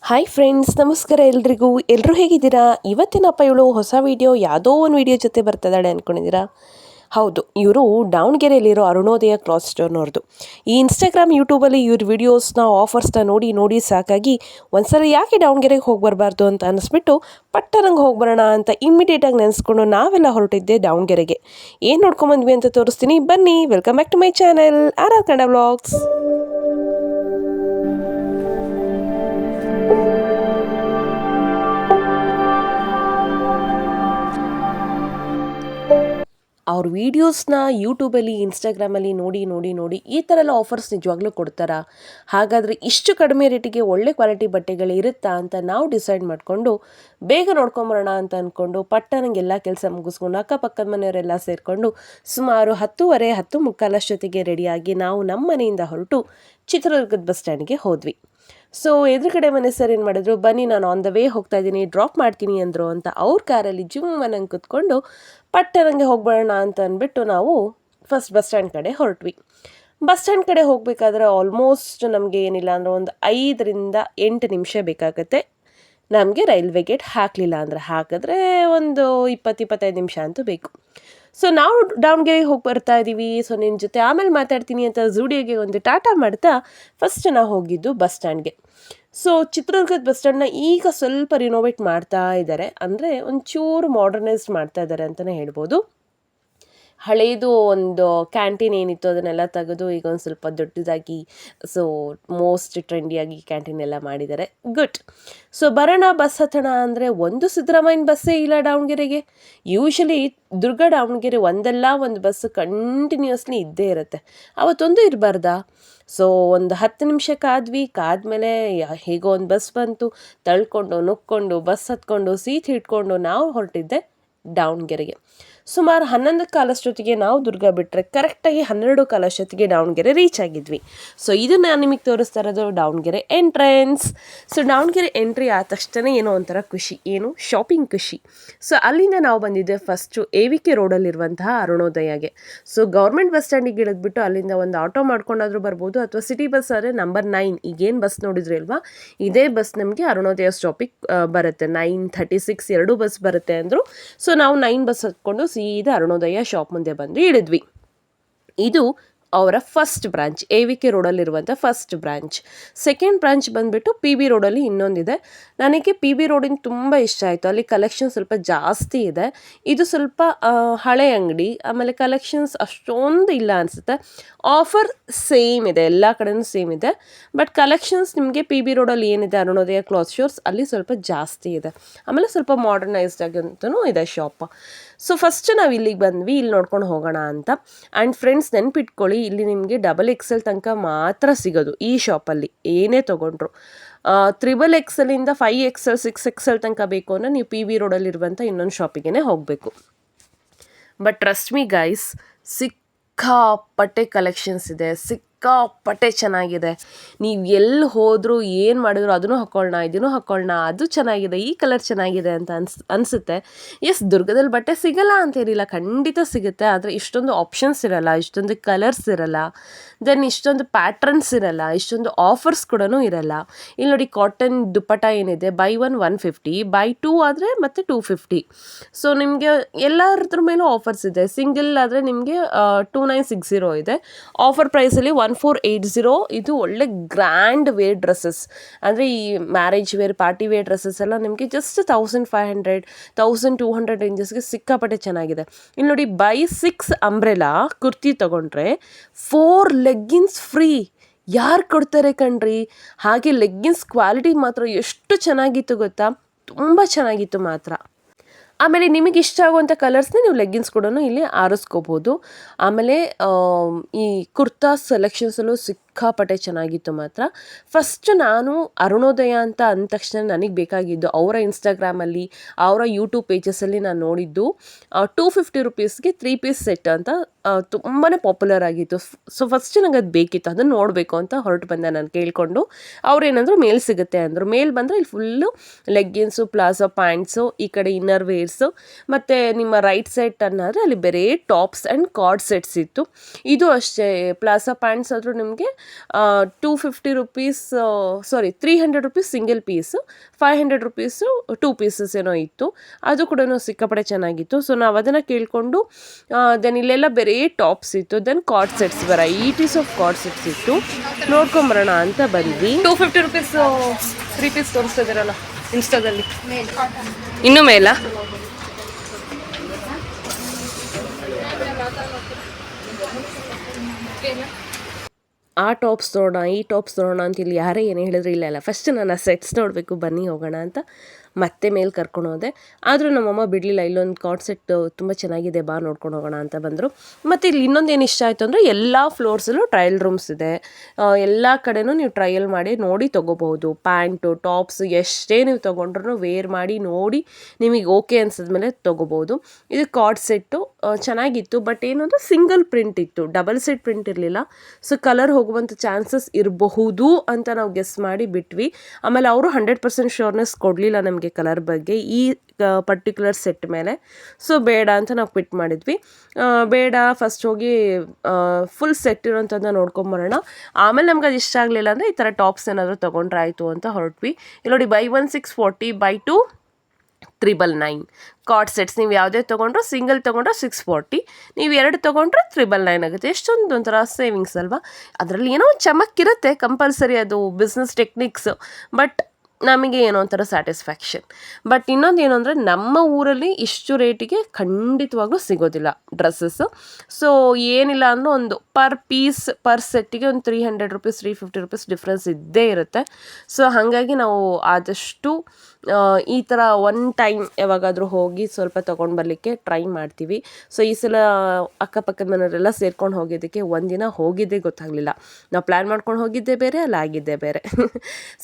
Hi friends, ನಮಸ್ಕಾರ ಎಲ್ರಿಗೂ. ಎಲ್ಲರೂ ಹೇಗಿದ್ದೀರಾ? ಇವತ್ತಿನಪ್ಪ ಇವಳು ಹೊಸ ವೀಡಿಯೋ ಯಾವುದೋ ಒಂದು ವೀಡಿಯೋ ಜೊತೆ ಬರ್ತಿದ್ದಾಳೆ ಅಂದ್ಕೊಂಡಿದ್ದೀರಾ? ಹೌದು, ಇವರು ದಾವಣಗೆರೆಯಲ್ಲಿರೋ ಅರುಣೋದಯ ಕ್ಲಾತ್ ಸ್ಟೋರ್ನವ್ರದ್ದು. ಈ ಇನ್ಸ್ಟಾಗ್ರಾಮ್ ಯೂಟ್ಯೂಬಲ್ಲಿ ಇವ್ರ ವೀಡಿಯೋಸ್ನ ಆಫರ್ಸ್ನ ನೋಡಿ ನೋಡಿ ಸಾಕಾಗಿ ಒಂದ್ಸಲ ಯಾಕೆ ದಾವಣಗೆರೆಗೆ ಹೋಗಿ ಬರಬಾರ್ದು ಅಂತ ಅನಿಸ್ಬಿಟ್ಟು ಪಟ್ಟರಂಗೆ ಹೋಗಿ ಬರೋಣ ಅಂತ ಇಮ್ಮಿಡಿಯೇಟಾಗಿ ನೆನೆಸ್ಕೊಂಡು ನಾವೆಲ್ಲ ಹೊರಟಿದ್ದೆ ದಾವಣಗೆರೆಗೆ. ಏನು ನೋಡ್ಕೊಂಬಂದ್ವಿ ಅಂತ ತೋರಿಸ್ತೀನಿ, ಬನ್ನಿ. Welcome back to my channel R Kannada vlogs. ಅವ್ರ ವೀಡಿಯೋಸ್ನ ಯೂಟ್ಯೂಬಲ್ಲಿ ಇನ್ಸ್ಟಾಗ್ರಾಮಲ್ಲಿ ನೋಡಿ ನೋಡಿ ನೋಡಿ ಈ ಥರ ಎಲ್ಲ ಆಫರ್ಸ್ ನಿಜವಾಗ್ಲೂ ಕೊಡ್ತಾರಾ? ಹಾಗಾದರೆ ಇಷ್ಟು ಕಡಿಮೆ ರೇಟಿಗೆ ಒಳ್ಳೆ ಕ್ವಾಲಿಟಿ ಬಟ್ಟೆಗಳು ಇರುತ್ತಾ ಅಂತ ನಾವು ಡಿಸೈಡ್ ಮಾಡಿಕೊಂಡು ಬೇಗ ನೋಡ್ಕೊಂಬರೋಣ ಅಂತ ಅಂದ್ಕೊಂಡು ಪಟ್ಟಣಂಗೆಲ್ಲ ಕೆಲಸ ಮುಗಿಸ್ಕೊಂಡು ಅಕ್ಕಪಕ್ಕದ ಮನೆಯವರೆಲ್ಲ ಸೇರಿಕೊಂಡು ಸುಮಾರು 10:30 10:45 ಅಷ್ಟೊತ್ತಿಗೆ ರೆಡಿಯಾಗಿ ನಾವು ನಮ್ಮ ಮನೆಯಿಂದ ಹೊರಟು ಚಿತ್ರದುರ್ಗದ ಬಸ್ ಸ್ಟ್ಯಾಂಡ್ಗೆ ಹೋದ್ವಿ. ಸೊ ಎದುರುಗಡೆ ಮನೆ ಸರ್ ಏನು ಮಾಡಿದ್ರು, ಬನ್ನಿ ನಾನು ಆನ್ ದ ವೇ ಹೋಗ್ತಾ ಇದ್ದೀನಿ, ಡ್ರಾಪ್ ಮಾಡ್ತೀನಿ ಅಂದರು ಅಂತ ಅವ್ರ ಕಾರಲ್ಲಿ ಜುಮ್ಮನಂಗೆ ಕೂತ್ಕೊಂಡು ಪಟ್ಟರಂಗೆ ಹೋಗ್ಬರೋಣ ಅಂತ ಅಂದ್ಬಿಟ್ಟು ನಾವು ಫಸ್ಟ್ ಬಸ್ ಸ್ಟ್ಯಾಂಡ್ ಕಡೆ ಹೊರಟ್ವಿ. ಬಸ್ ಸ್ಟ್ಯಾಂಡ್ ಕಡೆ ಹೋಗಬೇಕಾದ್ರೆ ಆಲ್ಮೋಸ್ಟ್ ನಮಗೆ ಏನಿಲ್ಲ ಅಂದರೆ ಒಂದು 5ರಿಂದ 8 ನಿಮಿಷ ಬೇಕಾಗತ್ತೆ. ನಮಗೆ ರೈಲ್ವೆ ಗೇಟ್ ಹಾಕಲಿಲ್ಲ ಅಂದರೆ, ಹಾಕಿದ್ರೆ ಒಂದು 20-25 ನಿಮಿಷ ಅಂತೂ ಬೇಕು. ಸೊ ನಾವು ದಾವಣಗೆರೆಗೆ ಹೋಗಿ ಬರ್ತಾ ಇದ್ದೀವಿ. ಸೊ ನಿನ್ನ ಜೊತೆ ಆಮೇಲೆ ಮಾತಾಡ್ತೀನಿ ಅಂತ ಝೂಡಿಯೋಗೆ ಒಂದು ಟಾಟಾ ಮಾಡ್ತಾ ಫಸ್ಟ್ ನಾವು ಹೋಗಿದ್ದು ಬಸ್ ಸ್ಟ್ಯಾಂಡ್ಗೆ. ಸೊ ಚಿತ್ರದುರ್ಗದ ಬಸ್ ಸ್ಟ್ಯಾಂಡ್ನ ಈಗ ಸ್ವಲ್ಪ ರಿನೋವೇಟ್ ಮಾಡ್ತಾ ಇದ್ದಾರೆ, ಅಂದರೆ ಒಂಚೂರು ಮಾಡರ್ನೈಸ್ಡ್ ಮಾಡ್ತಾ ಇದ್ದಾರೆ ಅಂತಲೇ ಹೇಳ್ಬೋದು. ಹಳೇದು ಒಂದು ಕ್ಯಾಂಟೀನ್ ಏನಿತ್ತು ಅದನ್ನೆಲ್ಲ ತೆಗೆದು ಈಗ ಒಂದು ಸ್ವಲ್ಪ ದೊಡ್ಡದಾಗಿ ಸೊ ಮೋಸ್ಟ್ ಟ್ರೆಂಡಿಯಾಗಿ ಕ್ಯಾಂಟೀನ್ ಎಲ್ಲ ಮಾಡಿದ್ದಾರೆ. ಗುಡ್. ಸೊ ಬರೋಣ, ಬಸ್ ಹತ್ತೋಣ ಅಂದರೆ ಒಂದು ಸಿದ್ದರಾಮಯ್ಯನ ಬಸ್ಸೇ ಇಲ್ಲ ದಾವಣಗೆರೆಗೆ. ಯೂಶಲಿ ದುರ್ಗ ದಾವಣಗೆರೆ ಒಂದಲ್ಲ ಒಂದು ಬಸ್ ಕಂಟಿನ್ಯೂಸ್ಲಿ ಇದ್ದೇ ಇರುತ್ತೆ, ಅವತ್ತೊಂದು ಇರಬಾರ್ದಾ? ಸೊ ಒಂದು 10 ನಿಮಿಷ ಕಾದ್ಮೇಲೆ ಹೇಗೋ ಒಂದು ಬಸ್ ಬಂತು. ತಳ್ಕೊಂಡು ನುಕ್ಕೊಂಡು ಬಸ್ ಹತ್ಕೊಂಡು ಸೀಟ್ ಹಿಡ್ಕೊಂಡು ನಾವು ಹೊರಟಿದ್ದೆ ದಾವಣಗೆರೆಗೆ. ಸುಮಾರು 11:15 ಅಷ್ಟೊತ್ತಿಗೆ ನಾವು ದುರ್ಗ ಬಿಟ್ಟರೆ ಕರೆಕ್ಟಾಗಿ 12:15 ಅಷ್ಟೊತ್ತಿಗೆ ದಾವಣಗೆರೆ ರೀಚ್ ಆಗಿದ್ವಿ. ಸೊ ಇದು ನಾನು ನಿಮಗೆ ತೋರಿಸ್ತಾ ಇರೋದು Davanagere entrance. So Davanagere entry ಆದ ತಕ್ಷಣ ಏನೋ ಒಂಥರ ಖುಷಿ, ಏನು ಶಾಪಿಂಗ್ ಖುಷಿ. ಸೊ ಅಲ್ಲಿಂದ ನಾವು ಬಂದಿದ್ದೆ ಫಸ್ಟು AVK ರೋಡಲ್ಲಿರುವಂತಹ ಅರುಣೋದಯಗೆ. ಸೊ ಗೌರ್ಮೆಂಟ್ ಬಸ್ ಸ್ಟ್ಯಾಂಡಿಗೆ ಇಳಿದ್ಬಿಟ್ಟು ಅಲ್ಲಿಂದ ಒಂದು ಆಟೋ ಮಾಡ್ಕೊಂಡಾದರೂ ಬರ್ಬೋದು, ಅಥವಾ ಸಿಟಿ ಬಸ್ ಆದರೆ ನಂಬರ್ 9 ಈಗೇನು ಬಸ್ ನೋಡಿದ್ರಿ ಅಲ್ವಾ, ಇದೇ ಬಸ್ ನಮಗೆ ಅರುಣೋದಯ ಸ್ಟಾಪಿಗೆ ಬರುತ್ತೆ. 9:36 2 ಬಸ್ ಬರುತ್ತೆ ಅಂದರು. ಸೊ ನಾವು 9 ಬಸ್ ಹತ್ಕೊಂಡು ಸೀದಾ ಅರುಣೋದಯ ಶಾಪ್ ಮುಂದೆ ಬಂದು ಇಳಿದ್ವಿ. ಇದು ಅವರ ಫಸ್ಟ್ ಬ್ರಾಂಚ್, AVK ರೋಡಲ್ಲಿರುವಂಥ ಫಸ್ಟ್ ಬ್ರಾಂಚ್. ಸೆಕೆಂಡ್ ಬ್ರಾಂಚ್ ಬಂದುಬಿಟ್ಟು PB ರೋಡಲ್ಲಿ ಇನ್ನೊಂದಿದೆ. ನನಗೆ PB ರೋಡಿನ ತುಂಬ ಇಷ್ಟ ಆಯಿತು. ಅಲ್ಲಿ ಕಲೆಕ್ಷನ್ ಸ್ವಲ್ಪ ಜಾಸ್ತಿ ಇದೆ. ಇದು ಸ್ವಲ್ಪ ಹಳೆ ಅಂಗಡಿ, ಆಮೇಲೆ ಕಲೆಕ್ಷನ್ಸ್ ಅಷ್ಟೊಂದು ಇಲ್ಲ ಅನಿಸುತ್ತೆ. ಆಫರ್ ಸೇಮ್ ಇದೆ, ಎಲ್ಲ ಕಡೆನೂ ಸೇಮ್ ಇದೆ. ಬಟ್ ಕಲೆಕ್ಷನ್ಸ್ ನಿಮಗೆ PB ರೋಡಲ್ಲಿ ಏನಿದೆ ಅರುಣೋದಯ ಕ್ಲಾತ್ ಸ್ಟೋರ್ಸ್ ಅಲ್ಲಿ ಸ್ವಲ್ಪ ಜಾಸ್ತಿ ಇದೆ. ಆಮೇಲೆ ಸ್ವಲ್ಪ ಮಾಡರ್ನೈಸ್ಡ್ ಆಗಂತೂ ಇದೆ ಶಾಪ್. ಸೊ ಫಸ್ಟ್ ನಾವು ಇಲ್ಲಿಗೆ ಬಂದ್ವಿ, ಇಲ್ಲಿ ನೋಡ್ಕೊಂಡು ಹೋಗೋಣ ಅಂತ. ಆ್ಯಂಡ್ ಫ್ರೆಂಡ್ಸ್ ನೆನ್ಪಿಟ್ಕೊಳ್ಳಿ, ಇಲ್ಲಿ ನಿಮಗೆ XXL ತನಕ ಮಾತ್ರ ಸಿಗೋದು ಈ ಶಾಪಲ್ಲಿ ಏನೇ ತೊಗೊಂಡ್ರು. XXLinದ 5XL 6XL ತನಕ ಬೇಕು ಅಂದರೆ ನೀವು PB ರೋಡಲ್ಲಿರುವಂಥ ಇನ್ನೊಂದು ಶಾಪಿಗೆ ಹೋಗಬೇಕು. ಬಟ್ ಟ್ರಸ್ಟ್ ಮೀ ಗೈಸ್, ಸಿಕ್ಕಾಪಟ್ಟೆ ಕಲೆಕ್ಷನ್ಸ್ ಇದೆ, ಸಿಕ್ಕಾಪಟ್ಟೆ ಚೆನ್ನಾಗಿದೆ. ನೀವು ಎಲ್ಲಿ ಹೋದರೂ ಏನು ಮಾಡಿದ್ರು ಅದನ್ನು ಹಾಕ್ಕೊಳ್ಳೋಣ, ಇದನ್ನು ಹಾಕ್ಕೊಳ್ಳೋಣ, ಅದು ಚೆನ್ನಾಗಿದೆ, ಈ ಕಲರ್ ಚೆನ್ನಾಗಿದೆ ಅಂತ ಅನಿಸುತ್ತೆ. ಎಸ್, ದುರ್ಗದಲ್ಲಿ ಬಟ್ಟೆ ಸಿಗಲ್ಲ ಅಂತೇನಿಲ್ಲ, ಖಂಡಿತ ಸಿಗುತ್ತೆ. ಆದರೆ ಇಷ್ಟೊಂದು ಆಪ್ಷನ್ಸ್ ಇರಲ್ಲ, ಇಷ್ಟೊಂದು ಕಲರ್ಸ್ ಇರಲ್ಲ, ದೆನ್ ಇಷ್ಟೊಂದು ಪ್ಯಾಟ್ರನ್ಸ್ ಇರಲ್ಲ, ಇಷ್ಟೊಂದು ಆಫರ್ಸ್ ಕೂಡ ಇರಲ್ಲ. ಇಲ್ಲಿ ನೋಡಿ, ಕಾಟನ್ ದುಪ್ಪಟ ಏನಿದೆ buy 1 150, buy 2 ಆದರೆ ಮತ್ತೆ 250. ಸೊ ನಿಮಗೆ ಎಲ್ಲದ್ರ ಮೇಲೂ ಆಫರ್ಸ್ ಇದೆ. ಸಿಂಗಲ್ ಆದರೆ ನಿಮಗೆ 2960 ಇದೆ. ಆಫರ್ ಪ್ರೈಸಲ್ಲಿ 1480. ಇದು ಒಳ್ಳೆ ಗ್ರ್ಯಾಂಡ್ ವೇರ್ ಡ್ರೆಸ್ಸಸ್, ಅಂದರೆ ಈ marriage wear party wear dresses ಎಲ್ಲ ನಿಮಗೆ ಜಸ್ಟ್ 1500 1200 ರೇಂಜಸ್ಗೆ ಸಿಕ್ಕಾಪಟ್ಟೆ ಚೆನ್ನಾಗಿದೆ. ಇಲ್ಲಿ ನೋಡಿ, buy 6 ಅಂಬ್ರೆಲಾ ಕುರ್ತಿ ತೊಗೊಂಡ್ರೆ 4 ಲೆಗ್ಗಿನ್ಸ್ ಫ್ರೀ. ಯಾರು ಕೊಡ್ತಾರೆ ಕಣ್ರಿ? ಹಾಗೆ ಲೆಗ್ಗಿನ್ಸ್ ಕ್ವಾಲಿಟಿ ಮಾತ್ರ ಎಷ್ಟು ಚೆನ್ನಾಗಿತ್ತು ಗೊತ್ತಾ, ತುಂಬ ಚೆನ್ನಾಗಿತ್ತು ಮಾತ್ರ. ಆಮೇಲೆ ನಿಮಗೆ ಇಷ್ಟ ಆಗುವಂಥ ಕಲರ್ಸ್ನೇ ನೀವು ಲೆಗ್ಗಿನ್ಸ್ ಕೂಡ ಇಲ್ಲಿ ಆರಿಸ್ಕೋಬೋದು. ಆಮೇಲೆ ಈ ಕುರ್ತಾ ಸೆಲೆಕ್ಷನ್ಸಲ್ಲೂ ಸಿಕ್ಕಾಪಟ್ಟೆ ಚೆನ್ನಾಗಿತ್ತು ಮಾತ್ರ. ಫಸ್ಟ್ ನಾನು ಅರುಣೋದಯ ಅಂತ ಅಂದ ತಕ್ಷಣ ನನಗೆ ಬೇಕಾಗಿದ್ದು ಅವರ ಇನ್ಸ್ಟಾಗ್ರಾಮಲ್ಲಿ, ಅವರ ಯೂಟ್ಯೂಬ್ ಪೇಜಸಲ್ಲಿ ನಾನು ನೋಡಿದ್ದು 250 ರುಪೀಸ್ಗೆ 3 ಪೀಸ್ ಸೆಟ್ ಅಂತ ತುಂಬಾ ಪಾಪ್ಯುಲರ್ ಆಗಿತ್ತು. ಸೊ ಫಸ್ಟ್ ನನಗೆ ಅದು ಬೇಕಿತ್ತು, ಅದನ್ನು ನೋಡಬೇಕು ಅಂತ ಹೊರಟು ಬಂದೆ ನಾನು ಕೇಳಿಕೊಂಡು. ಅವ್ರೇನಂದ್ರು ಮೇಲ್ ಸಿಗುತ್ತೆ ಅಂದರು. ಮೇಲ್ ಬಂದರೆ ಇಲ್ಲಿ ಫುಲ್ಲು ಲೆಗ್ಗಿನ್ಸು, ಪ್ಲಾಜೋ ಪ್ಯಾಂಟ್ಸು, ಈ ಕಡೆ ಇನ್ನರ್ ವೇರ್ಸು, ಮತ್ತು ನಿಮ್ಮ ರೈಟ್ ಸೈಡ್ ಅನ್ನೋದ್ರೆ ಅಲ್ಲಿ ಬೇರೆ ಟಾಪ್ಸ್ ಆ್ಯಂಡ್ ಕಾರ್ಡ್ ಸೆಟ್ಸ್ ಇತ್ತು. ಇದು ಅಷ್ಟೇ, ಪ್ಲಾಜೋ ಪ್ಯಾಂಟ್ಸ್ ಆದರೂ ನಿಮಗೆ ₹250 ಸಾರಿ ₹300 ಸಿಂಗಲ್ ಪೀಸು, ₹500 2 ಪೀಸಸ್ ಏನೋ ಇತ್ತು. ಅದು ಕೂಡ ಸಿಕ್ಕಾಪಟ್ಟೆ ಚೆನ್ನಾಗಿತ್ತು. ಸೊ ನಾವು ಅದನ್ನು ಕೇಳಿಕೊಂಡು ದೆನ್ ಇಲ್ಲೆಲ್ಲ ಬೇರೆ ಟಾಪ್ಸ್ ಇತ್ತು. Then card sets varieties of card sets ಇತ್ತು. ನೋಡ್ಕೊಂಬರೋಣ ಅಂತ ಬಂದ್ವಿ. ₹250 3 ಪೀಸ್ ತೋರಿಸ್ತಾ ಇದ್ದೀರಲ್ಲ ಇನ್ಸ್ಟಾದಲ್ಲಿ, ಇನ್ನೂ ಮೇಲ ಆ ಟಾಪ್ಸ್ ನೋಡೋಣ, ಈ ಟಾಪ್ಸ್ ನೋಡೋಣ ಅಂತ ಇಲ್ಲಿ ಯಾರೇ ಏನು ಹೇಳಿದ್ರು ಇಲ್ಲ ಫಸ್ಟ್ ನಾನು ಆ ಸೆಟ್ಸ್ ನೋಡಬೇಕು, ಬನ್ನಿ ಹೋಗೋಣ ಅಂತ ಮತ್ತೆ ಮೇಲೆ ಕರ್ಕೊಂಡು ಹೋದೆ. ಆದರೂ ನಮ್ಮಮ್ಮ ಬಿಡಲಿಲ್ಲ. ಇಲ್ಲೊಂದು ಕಾರ್ಡ್ ಸೆಟ್ ತುಂಬ ಚೆನ್ನಾಗಿದೆ, ಬಾ ನೋಡ್ಕೊಂಡು ಹೋಗೋಣ ಅಂತ ಬಂದರು. ಮತ್ತು ಇಲ್ಲಿ ಇನ್ನೊಂದು ಏನು ಇಷ್ಟ ಆಯಿತು ಅಂದರೆ ಎಲ್ಲ ಫ್ಲೋರ್ಸಲ್ಲೂ ಟ್ರಯಲ್ ರೂಮ್ಸ್ ಇದೆ. ಎಲ್ಲ ಕಡೆನೂ ನೀವು ಟ್ರಯಲ್ ಮಾಡಿ ನೋಡಿ ತೊಗೋಬೋದು. ಪ್ಯಾಂಟು ಟಾಪ್ಸ್ ಎಷ್ಟೇ ನೀವು ತೊಗೊಂಡ್ರೂ ವೇರ್ ಮಾಡಿ ನೋಡಿ ನಿಮಗೆ ಓಕೆ ಅನ್ಸಿದ್ಮೇಲೆ ತೊಗೋಬೋದು. ಇದು ಕಾರ್ಡ್ ಸೆಟ್ಟು ಚೆನ್ನಾಗಿತ್ತು. ಬಟ್ ಏನಂದ್ರೆ ಸಿಂಗಲ್ ಪ್ರಿಂಟ್ ಇತ್ತು, ಡಬಲ್ ಸೆಟ್ ಪ್ರಿಂಟ್ ಇರಲಿಲ್ಲ. ಸೊ ಕಲರ್ ಹೋಗುವಂಥ ಚಾನ್ಸಸ್ ಇರಬಹುದು ಅಂತ ನಾವು ಗೆಸ್ ಮಾಡಿ ಬಿಟ್ವಿ. ಆಮೇಲೆ ಅವರು 100% ಶೋರ್ನೆಸ್ ಕೊಡಲಿಲ್ಲ ನಮಗೆ ಕಲರ್ ಬಗ್ಗೆ ಈ ಪರ್ಟಿಕ್ಯುಲರ್ ಸೆಟ್ ಮೇಲೆ. ಸೊ ಬೇಡ ಅಂತ ನಾವು ಕ್ವಿಟ್ ಮಾಡಿದ್ವಿ. ಬೇಡ, ಫಸ್ಟ್ ಹೋಗಿ ಫುಲ್ ಸೆಟ್ ಇರೋಂಥದ್ದನ್ನ ನೋಡ್ಕೊಂಬರೋಣ. ಆಮೇಲೆ ನಮ್ಗೆ ಅದು ಇಷ್ಟ ಆಗಲಿಲ್ಲ ಅಂದರೆ ಈ ಥರ ಟಾಪ್ಸ್ ಏನಾದರೂ ತೊಗೊಂಡ್ರೆ ಆಯಿತು ಅಂತ ಹೊರಟ್ವಿ. ಇಲ್ಲಿ ನೋಡಿ, buy 1 640, buy 2 999 ಕಾರ್ಡ್ ಸೆಟ್ಸ್. ನೀವು ಯಾವುದೇ ತೊಗೊಂಡ್ರು, ಸಿಂಗಲ್ ತೊಗೊಂಡ್ರೆ 640, ನೀವು 2 ತೊಗೊಂಡ್ರೆ 999 ಆಗುತ್ತೆ. ಎಷ್ಟೊಂದು ಒಂಥರ ಸೇವಿಂಗ್ಸ್ ಅಲ್ವಾ. ಅದರಲ್ಲಿ ಏನೋ ಒಂದು ಚಮಕ್ಕಿರುತ್ತೆ, ಕಂಪಲ್ಸರಿ, ಅದು ಬಿಸ್ನೆಸ್ ಟೆಕ್ನಿಕ್ಸ್. ಬಟ್ ನಮಗೆ ಏನೋ ಒಂಥರ ಸ್ಯಾಟಿಸ್ಫ್ಯಾಕ್ಷನ್. ಬಟ್ ಇನ್ನೊಂದು ಏನು ಅಂದರೆ, ನಮ್ಮ ಊರಲ್ಲಿ ಇಷ್ಟು ರೇಟಿಗೆ ಖಂಡಿತವಾಗ್ಲೂ ಸಿಗೋದಿಲ್ಲ ಡ್ರೆಸ್ಸಸ್ಸು. ಸೊ ಏನಿಲ್ಲ ಅಂದರೂ ಒಂದು ಪರ್ ಪೀಸ್ ಪರ್ ಸೆಟ್ಟಿಗೆ ಒಂದು ₹300 ₹350 ಡಿಫ್ರೆನ್ಸ್ ಇದ್ದೇ ಇರುತ್ತೆ. ಸೊ ಹಾಗಾಗಿ ನಾವು ಆದಷ್ಟು ಈ ಥರ ಒನ್ ಟೈಮ್ ಯಾವಾಗಾದರೂ ಹೋಗಿ ಸ್ವಲ್ಪ ತೊಗೊಂಡು ಬರಲಿಕ್ಕೆ ಟ್ರೈ ಮಾಡ್ತೀವಿ. ಸೊ ಈ ಸಲ ಅಕ್ಕಪಕ್ಕದ ಮನೆಯವರೆಲ್ಲ ಸೇರ್ಕೊಂಡು ಹೋಗಿದ್ದಕ್ಕೆ ಒಂದಿನ ಹೋಗಿದ್ದೇ ಗೊತ್ತಾಗಲಿಲ್ಲ. ನಾವು ಪ್ಲ್ಯಾನ್ ಮಾಡ್ಕೊಂಡು ಹೋಗಿದ್ದೇ ಬೇರೆ, ಅಲ್ಲಿ ಆಗಿದ್ದೇ ಬೇರೆ.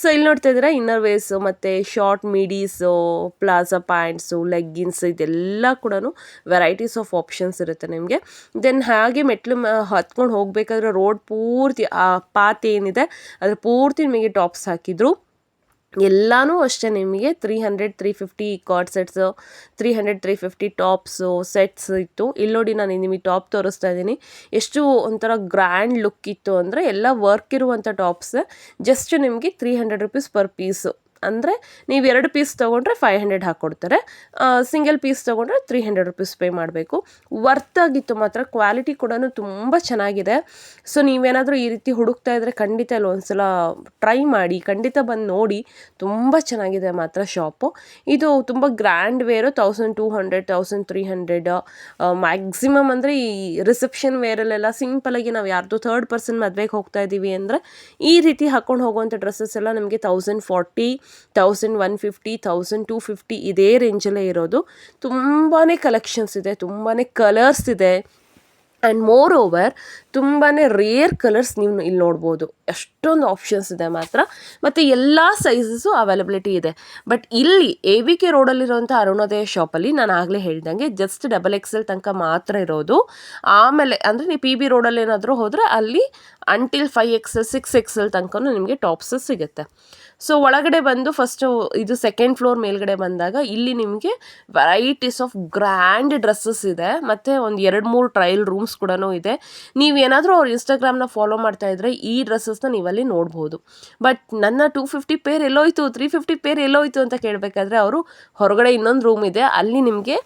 ಸೊ ಇಲ್ಲಿ ನೋಡ್ತಾ ಇದ್ದೀರಾ, ಇನ್ನರ್ ವೇರ್ಸು ಮತ್ತು ಶಾರ್ಟ್ ಮಿಡೀಸು, ಪ್ಲಾಜಾ ಪ್ಯಾಂಟ್ಸು, ಲೆಗ್ಗಿನ್ಸ್, ಇದೆಲ್ಲ ಕೂಡ ವೆರೈಟೀಸ್ ಆಫ್ ಆಪ್ಷನ್ಸ್ ಇರುತ್ತೆ ನಿಮಗೆ. ದೆನ್ ಹಾಗೆ ಮೆಟ್ಲು ಹತ್ಕೊಂಡು ಹೋಗಬೇಕಾದ್ರೆ ರೋಡ್ ಪೂರ್ತಿ ಆ ಪಾತ್ ಏನಿದೆ ಅದ್ರ ಪೂರ್ತಿ ನಿಮಗೆ ಟಾಪ್ಸ್ ಹಾಕಿದ್ರು. ಎಲ್ಲನೂ ಅಷ್ಟೇ ನಿಮಗೆ 300 350 ಕಾರ್ಡ್ ಸೆಟ್ಸು, 300 350 ಟಾಪ್ಸು ಸೆಟ್ಸ್ ಇತ್ತು. ಇಲ್ಲಿ ನೋಡಿ, ನಾನು ನಿಮಗೆ ಟಾಪ್ ತೋರಿಸ್ತಾ ಇದ್ದೀನಿ. ಎಷ್ಟು ಒಂಥರ ಗ್ರ್ಯಾಂಡ್ ಲುಕ್ ಇತ್ತು ಅಂದರೆ, ಎಲ್ಲ ವರ್ಕ್ ಇರುವಂಥ ಟಾಪ್ಸ್. ಜಸ್ಟ್ ನಿಮಗೆ ₹300 ಪರ್ ಪೀಸು. ಅಂದರೆ ನೀವು 2 ಪೀಸ್ ತೊಗೊಂಡ್ರೆ 500 ಹಾಕ್ಕೊಡ್ತಾರೆ. ಸಿಂಗಲ್ ಪೀಸ್ ತೊಗೊಂಡ್ರೆ ₹300 ಪೇ ಮಾಡಬೇಕು. ವರ್ತಾಗಿತ್ತು ಮಾತ್ರ. ಕ್ವಾಲಿಟಿ ಕೂಡ ತುಂಬ ಚೆನ್ನಾಗಿದೆ. ಸೊ ನೀವೇನಾದರೂ ಈ ರೀತಿ ಹುಡುಕ್ತಾ ಇದ್ದರೆ ಖಂಡಿತ ಇಲ್ಲಿ ಒಂದ್ಸಲ ಟ್ರೈ ಮಾಡಿ, ಖಂಡಿತ ಬಂದು ನೋಡಿ. ತುಂಬ ಚೆನ್ನಾಗಿದೆ ಮಾತ್ರ ಶಾಪು. ಇದು ತುಂಬ ಗ್ರ್ಯಾಂಡ್ ವೇರು, 1200 1300 ಮ್ಯಾಕ್ಸಿಮಮ್. ಅಂದರೆ ಈ ರಿಸೆಪ್ಷನ್ ವೇರಲ್ಲೆಲ್ಲ ಸಿಂಪಲಾಗಿ ನಾವು ಯಾರ್ದು 3rd ಪರ್ಸನ್ ಮದುವೆಗೆ ಹೋಗ್ತಾ ಇದ್ದೀವಿ ಅಂದರೆ ಈ ರೀತಿ ಹಾಕ್ಕೊಂಡು ಹೋಗುವಂಥ ಡ್ರೆಸ್ಸಸ್ ಎಲ್ಲ ನಮಗೆ 1040 1150 1250 ಇದೇ ರೇಂಜಲ್ಲೇ ಇರೋದು. ತುಂಬಾ ಕಲೆಕ್ಷನ್ಸ್ ಇದೆ, ತುಂಬಾ ಕಲರ್ಸ್ ಇದೆ. ಆ್ಯಂಡ್ ಮೋರ್ ಓವರ್ ತುಂಬಾ ರೇರ್ ಕಲರ್ಸ್ ನೀವು ಇಲ್ಲಿ ನೋಡ್ಬೋದು. ಎಷ್ಟೊಂದು ಆಪ್ಷನ್ಸ್ ಇದೆ ಮಾತ್ರ. ಮತ್ತು ಎಲ್ಲ ಸೈಜಸ್ಸು ಅವೈಲಬಿಲಿಟಿ ಇದೆ. ಬಟ್ ಇಲ್ಲಿ AVK ರೋಡಲ್ಲಿರುವಂಥ ಅರುಣೋದಯ ಶಾಪಲ್ಲಿ ನಾನು ಆಗಲೇ ಹೇಳ್ದಂಗೆ ಜಸ್ಟ್ XXL ತನಕ ಮಾತ್ರ ಇರೋದು. ಆಮೇಲೆ ಅಂದರೆ ನೀವು PB ರೋಡಲ್ಲಿ ಏನಾದರೂ ಹೋದರೆ ಅಲ್ಲಿ ಅಂಟಿಲ್ 5XL 6XL ತನಕ ನಿಮಗೆ ಟಾಪ್ಸ್ ಸಿಗುತ್ತೆ. ಸೊ ಒಳಗಡೆ ಬಂದು ಫಸ್ಟು ಇದು ಸೆಕೆಂಡ್ ಫ್ಲೋರ್ ಮೇಲ್ಗಡೆ ಬಂದಾಗ ಇಲ್ಲಿ ನಿಮಗೆ ವೆರೈಟೀಸ್ ಆಫ್ ಗ್ರ್ಯಾಂಡ್ ಡ್ರೆಸ್ಸಸ್ ಇದೆ. ಮತ್ತು ಒಂದು 2-3 ಟ್ರಯಲ್ ರೂಮ್ಸ್ ಕೂಡ ಇದೆ. ನೀವೇನಾದರೂ ಅವ್ರ ಇನ್ಸ್ಟಾಗ್ರಾಮ್ನ ಫಾಲೋ ಮಾಡ್ತಾ ಇದ್ದರೆ ಈ ಡ್ರೆಸ್ಸಸ್ನ ನೀವಲ್ಲಿ ನೋಡ್ಬೋದು. ಬಟ್ ನನ್ನ 250 ಪೇರ್ ಎಲ್ಲೋಯ್ತು, 350 ಪೇರ್ ಎಲ್ಲೋಯ್ತು ಅಂತ ಕೇಳಬೇಕಾದ್ರೆ ಅವರು ಹೊರಗಡೆ ಇನ್ನೊಂದು ರೂಮ್ ಇದೆ, ಅಲ್ಲಿ ನಿಮಗೆ